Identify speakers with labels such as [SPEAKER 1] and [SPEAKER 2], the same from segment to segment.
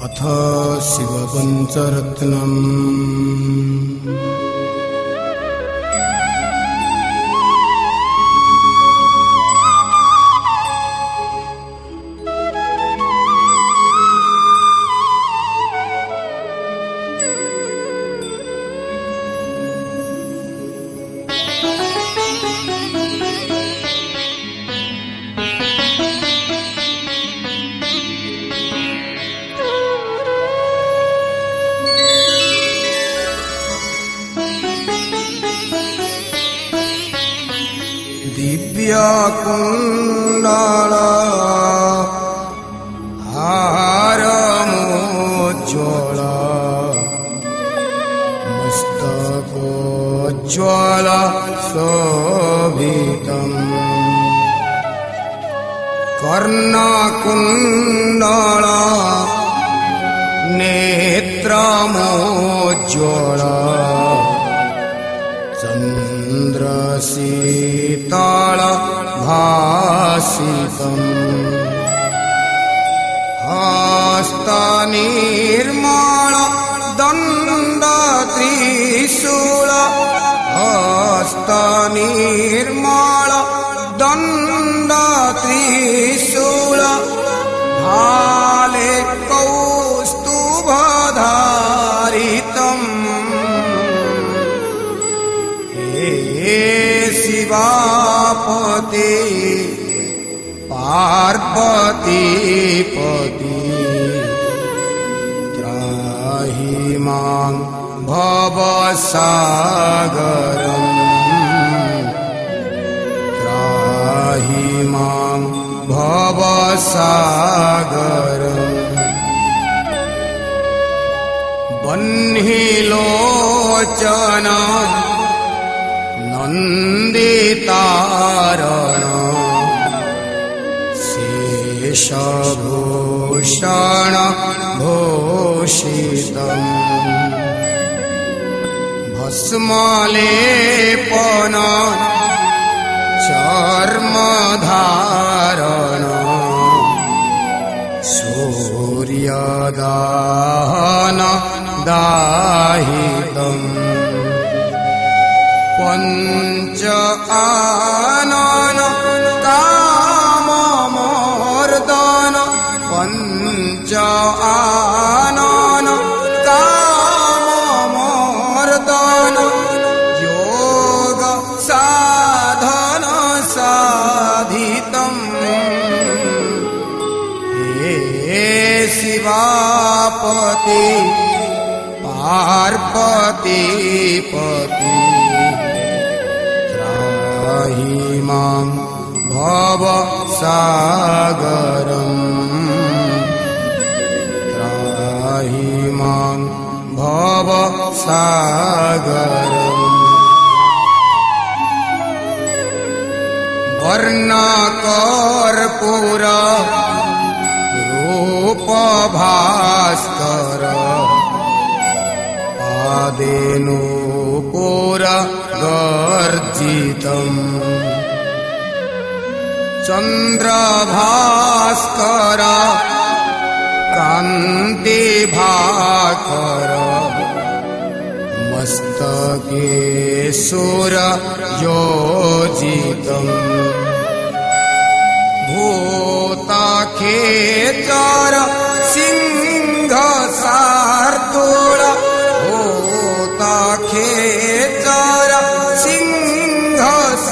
[SPEAKER 1] अथ शिवपञ्चरत्नम्। दिव्यकुण्डल हारमोज्ज्वल मस्तकोज्ज्वल शोभितम् कर्णकुण्डल नेत्रमोज्ज्वल चन्द्रशीतल भासितम् हस्तनिर्मल दण्डत्रिशूल हस्तनिर्मल दण्डत्रिशूल भाले कौस्तुभधारितम् शिवापते पार्वतीपति त्राहि मां भवसागरम् त्राहि मां भवसागरम् बह्निलोचन नन्दितारण शेषभूषण भूषितम् भस्मलेपन चर्मधारण सूर्यदाहन दाहितम् पंच आनन काममर्दन पंच आनन काममर्दन योग साधन साधितम् हे शिवापति पार्वतीपति त्राहि मां भवसागरम् त्राहि मां भवसागरम् वर्णकर्पूर रूपभास्कर पादेनूपुर गर्जितम् चन्द्रभास्कर कान्तिभाकर मस्तके सूर्ययोजितम् भूतखेचर सिंहशार्दूल भूतखेचर सिंहशार्दूल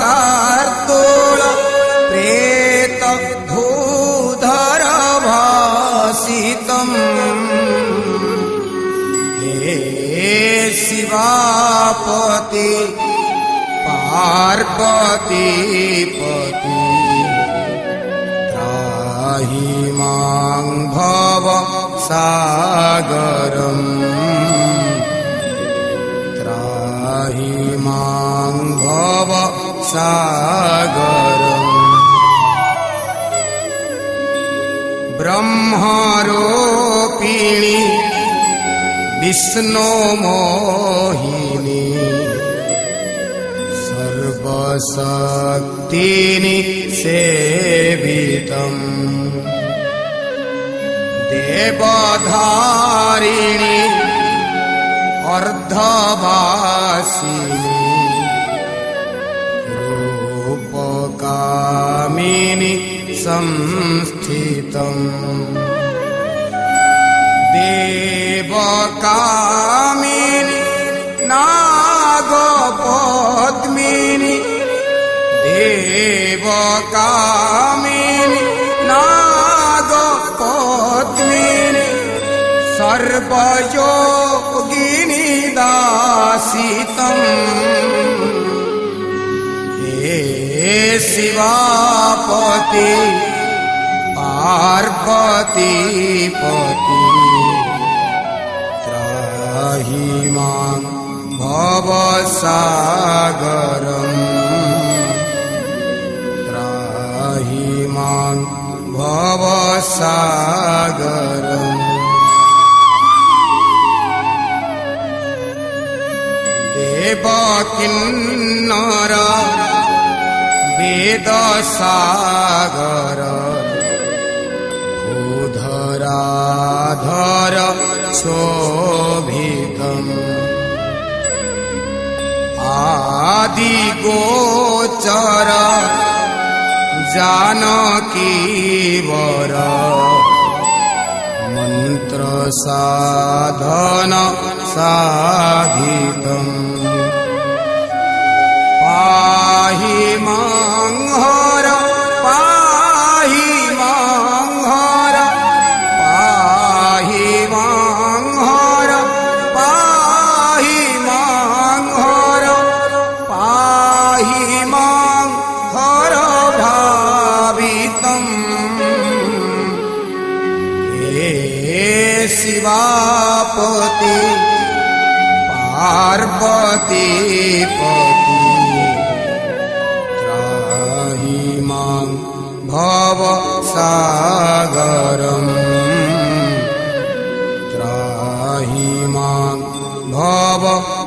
[SPEAKER 1] प्रेत भूधर भासितम् हे शिवापति पार्वतीपति त्राहि मां भवसागरम् त्राहि मां भवसागरम् ब्रह्मरूपिणी विष्णु मोहिनी सर्वशक्तिनि सेवितम् देवधारिणी अर्धवासिनी रूपकामिनी संस्थितम् देवकामिनी नागपद्मिनी देवकामिनी नागपद्मिनी सर्वयोगिनी दासितम् हे शिवापति पार्वतीपति त्राहि मां भवसागरम् त्राहि मां भवसागरम् देवकिन्नर वेदसागर भूधराधर शोभितम् आदिगोचर जानकीवर मन्त्रसाधन साधितम् पाहि मां हर पाहि मां हर पाहि मां हर पाहि मां हर पाहि मां हर भावितम् हे शिवापति पार्वतीपति त्राहि मां भवसागरम् त्राहि मां भवसागरम्